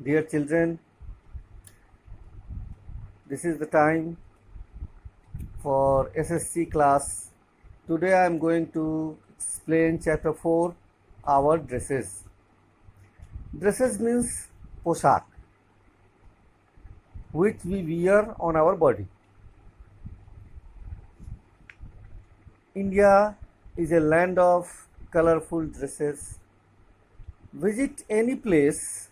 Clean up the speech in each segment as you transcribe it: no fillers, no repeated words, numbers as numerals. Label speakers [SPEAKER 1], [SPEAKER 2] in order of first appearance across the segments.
[SPEAKER 1] Dear children, this is the time for SSC class. Today I am going to explain chapter 4, our dresses. Dresses means poshak, which we wear on our body. India is a land of colorful dresses. Visit any place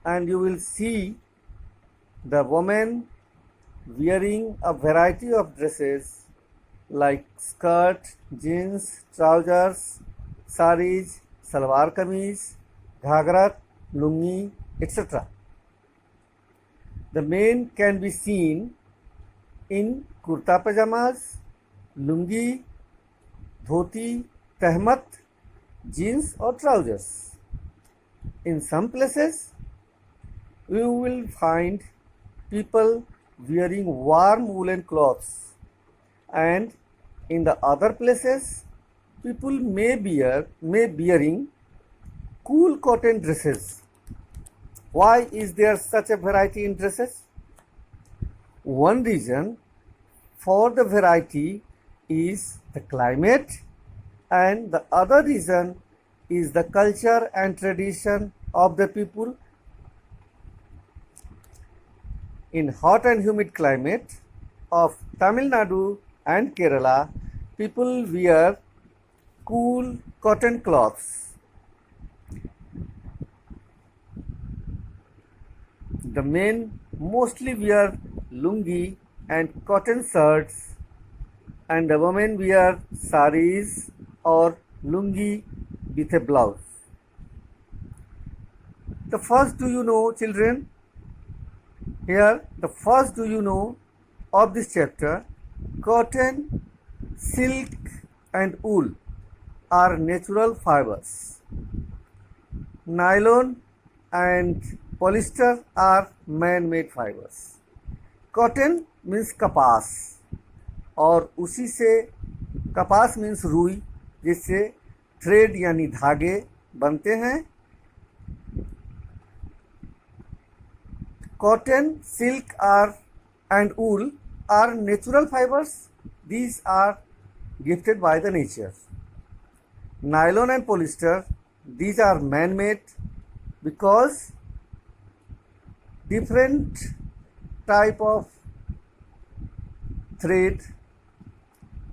[SPEAKER 1] and you will see the women wearing a variety of dresses like skirt, jeans, trousers, saris, salwar kameez, ghagra, lungi, etc. The men can be seen in kurta pajamas, lungi, dhoti, tehmat, jeans or trousers. In some places, you will find people wearing warm woolen clothes, and in the other places, people may wearing cool cotton dresses. Why is there such a variety in dresses? One reason for the variety is the climate, and the other reason is the culture and tradition of the people. In hot and humid climate of Tamil Nadu and Kerala, people wear cool cotton cloths. The men mostly wear lungi and cotton shirts, and the women wear saris or lungi with a blouse. The first, do you know, children? Here, the first do you know of this chapter, cotton, silk and wool are natural fibers. Nylon and polyester are man-made fibers. Cotton means कपास और उसी से कपास means रुई, जिससे thread यानी धागे बनते हैं. Cotton, silk and wool are natural fibers. These are gifted by the nature. Nylon and polyester, these are man-made because different type of thread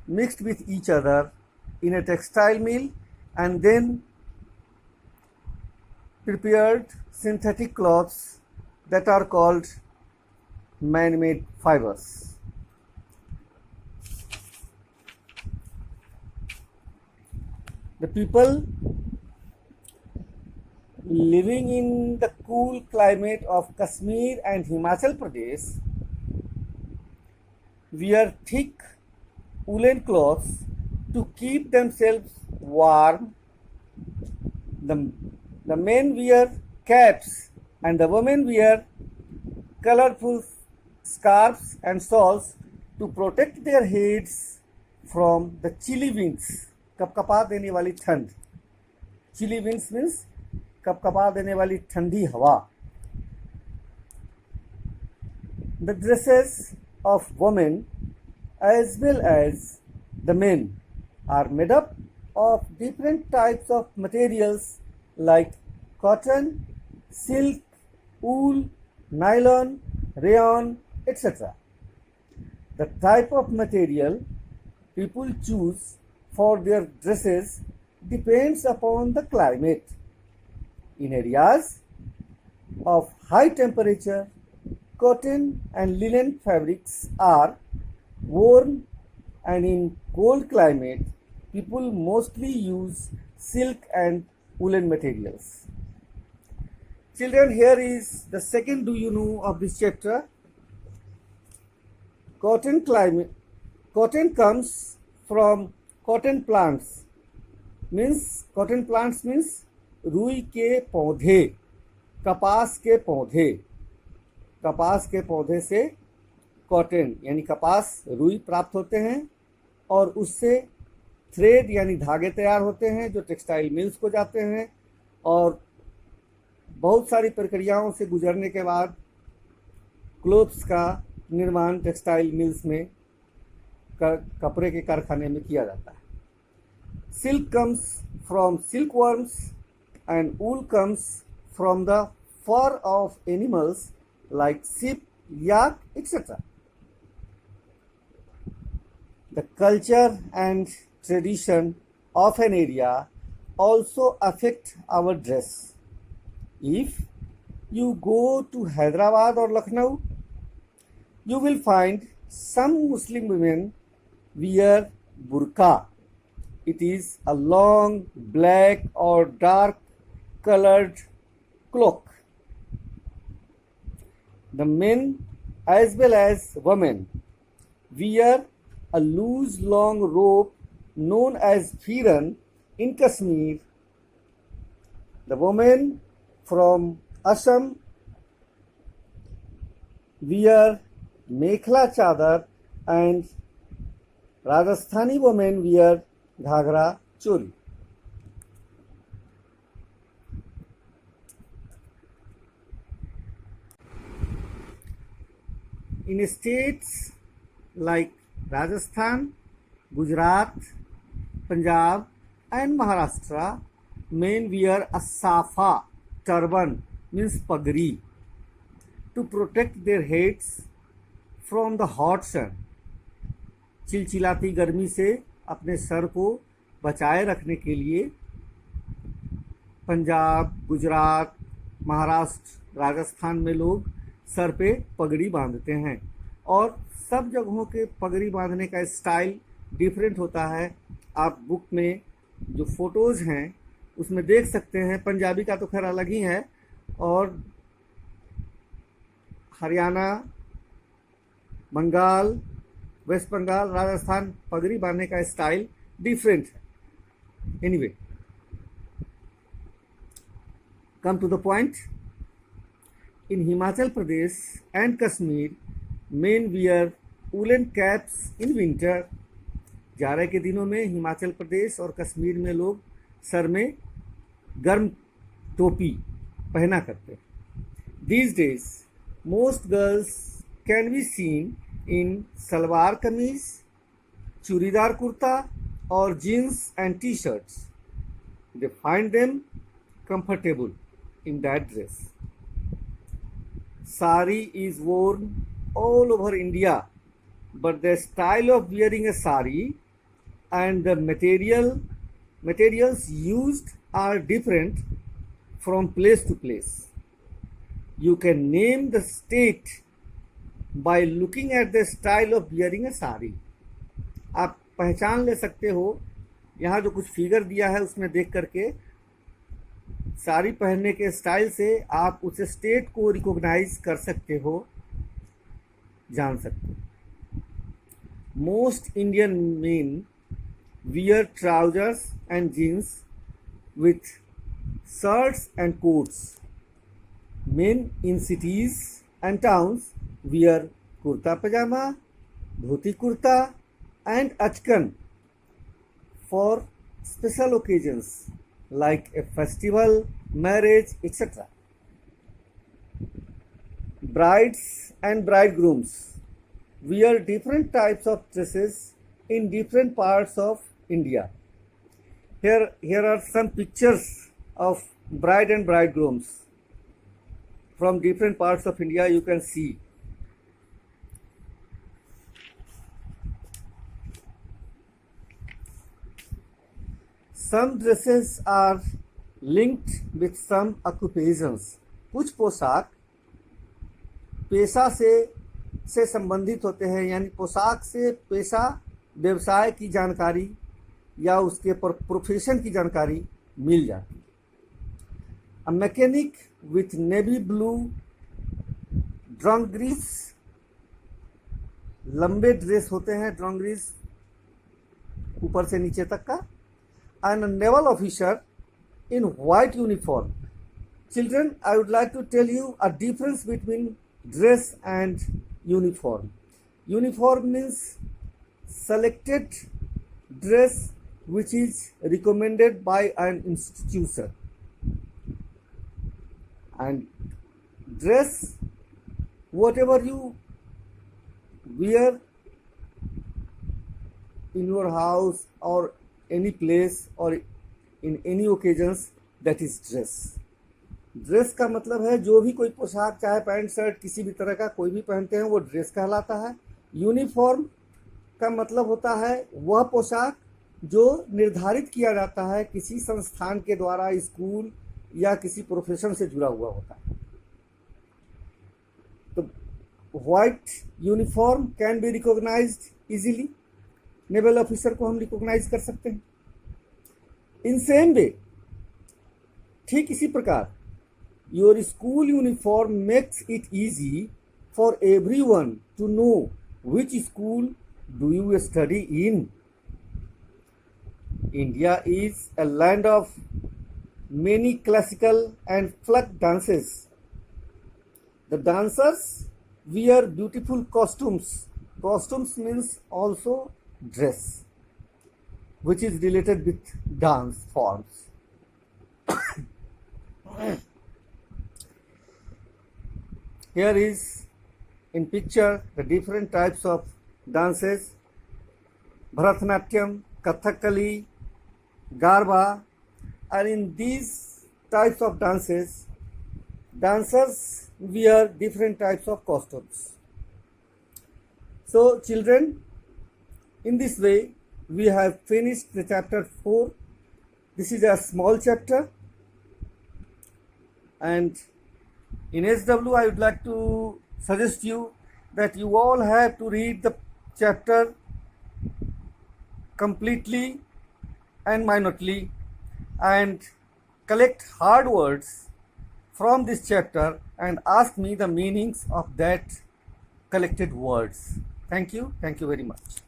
[SPEAKER 1] mixed with each other in a textile mill and then prepared synthetic cloths that are called man-made fibers. The people living in the cool climate of Kashmir and Himachal Pradesh wear thick woolen cloths to keep themselves warm. The men wear caps and the women wear colorful scarves and shawls to protect their heads from the chilly winds. कपकपा देने वाली ठंड. Chilly winds means कपकपा देने वाली ठंडी हवा. The dresses of women as well as the men are made up of different types of materials like cotton, silk, wool, nylon, rayon, etc. The type of material people choose for their dresses depends upon the climate. In areas of high temperature, cotton and linen fabrics are worn, and in cold climate, people mostly use silk and woolen materials. Children, here is the second do you know of this chapter. Cotton comes from cotton plants. Cotton plants means रुई के पौधे, कपास के पौधे. कपास के पौधे से कॉटन यानी कपास रुई प्राप्त होते हैं और उससे थ्रेड यानी धागे तैयार होते हैं जो टेक्सटाइल मिल्स को जाते हैं और बहुत सारी प्रक्रियाओं से गुजरने के बाद क्लोथ्स का निर्माण टेक्सटाइल मिल्स में कपड़े के कारखाने में किया जाता है. Silk comes from silkworms and wool comes from the fur of animals like sheep, yak, etc. The culture and tradition of an area also affect our dress. If you go to Hyderabad or Lucknow, you will find some Muslim women wear burqa. It is a long black or dark colored cloak. The men as well as women wear a loose long robe known as firan in Kashmir. The women from Assam wear mekhla chadar and Rajasthani women wear ghagra choli. In states like Rajasthan, Gujarat, Punjab and Maharashtra, men wear a safa, turban means pagri, to protect their heads from the hot sun. चिलचिलाती गर्मी से अपने sir को बचाए रखने के लिए पंजाब, गुजरात, महाराष्ट्र, राजस्थान में लोग सर पे पगड़ी बांधते हैं और सब जगहों के पगड़ी बांधने का स्टाइल डिफरेंट होता है. आप बुक में जो फोटोज़ हैं उसमें देख सकते हैं. पंजाबी का तो खैर अलग ही है और हरियाणा, बंगाल, वेस्ट बंगाल, राजस्थान पगड़ी बांधने का स्टाइल डिफरेंट है. Anyway, come to the point. In Himachal Pradesh and Kashmir, men wear woollen caps in winter. जाड़े के दिनों में हिमाचल प्रदेश और कश्मीर में लोग सर में गर्म टोपी पहना करते हैं. These days, most girls can be seen in salwar kameez, churidar kurta or jeans and t-shirts. They find them comfortable in that dress. Sari is worn all over India, but the style of wearing a sari and the materials used are different from place to place. You can name the state by looking at the style of wearing a sari. आप पहचान ले सकते हो यहाँ जो कुछ figure दिया है उसमें देख करके साड़ी पहनने के स्टाइल से आप उस स्टेट को रिकॉग्नाइज कर सकते हो, जान सकते हो. Most Indian main wear trousers and jeans with shirts and coats. Men in cities and towns wear kurta pajama, dhoti kurta and achkan for special occasions like a festival, marriage, etc. Brides and bridegrooms wear different types of dresses in different parts of India. Here are some pictures of bride and bridegrooms from different parts of India. You can see. Some dresses are linked with some occupations. कुछ पोशाक पेशा से संबंधित होते हैं, यानी पोशाक से पेशा व्यवसाय की जानकारी या उसके प्रोफेशन की जानकारी मिल जाती है. A mechanic with navy blue dungarees, लंबे ड्रेस होते हैं ड्रॉन्ग्रीज ऊपर से नीचे तक का. And naval officer in white uniform. Children, I would like to tell you a difference between dress and uniform. Uniform means selected dress which is recommended by an institution. and dress, whatever you wear in your house or any place or in any occasions, that is dress. Dress का मतलब है जो भी कोई पोशाक, चाहे pant shirt किसी भी तरह का कोई भी पहनते हैं, वो ड्रेस कहलाता है। यूनिफॉर्म का मतलब होता है वह पोशाक जो निर्धारित किया जाता है किसी संस्थान के द्वारा, स्कूल या किसी प्रोफेशन से जुड़ा हुआ होता है। तो white uniform can be recognised easily, naval officer को हम रिकॉग्नाइज कर सकते हैं। इन सेम वे, ठीक इसी प्रकार your school uniform makes it easy for everyone to know which school do you study in. India is a land of many classical and folk dances. The dancers wear beautiful costumes. Costumes means also dress, which is related with dance forms. Here is in picture the different types of dances: Bharatanatyam, Kathakali, Garba, and in these types of dances, dancers wear different types of costumes. So children, in this way we have finished the chapter 4. This is a small chapter, and in SW I would like to suggest you that you all have to read the chapter completely and minutely and collect hard words from this chapter and ask me the meanings of that collected words. Thank you very much.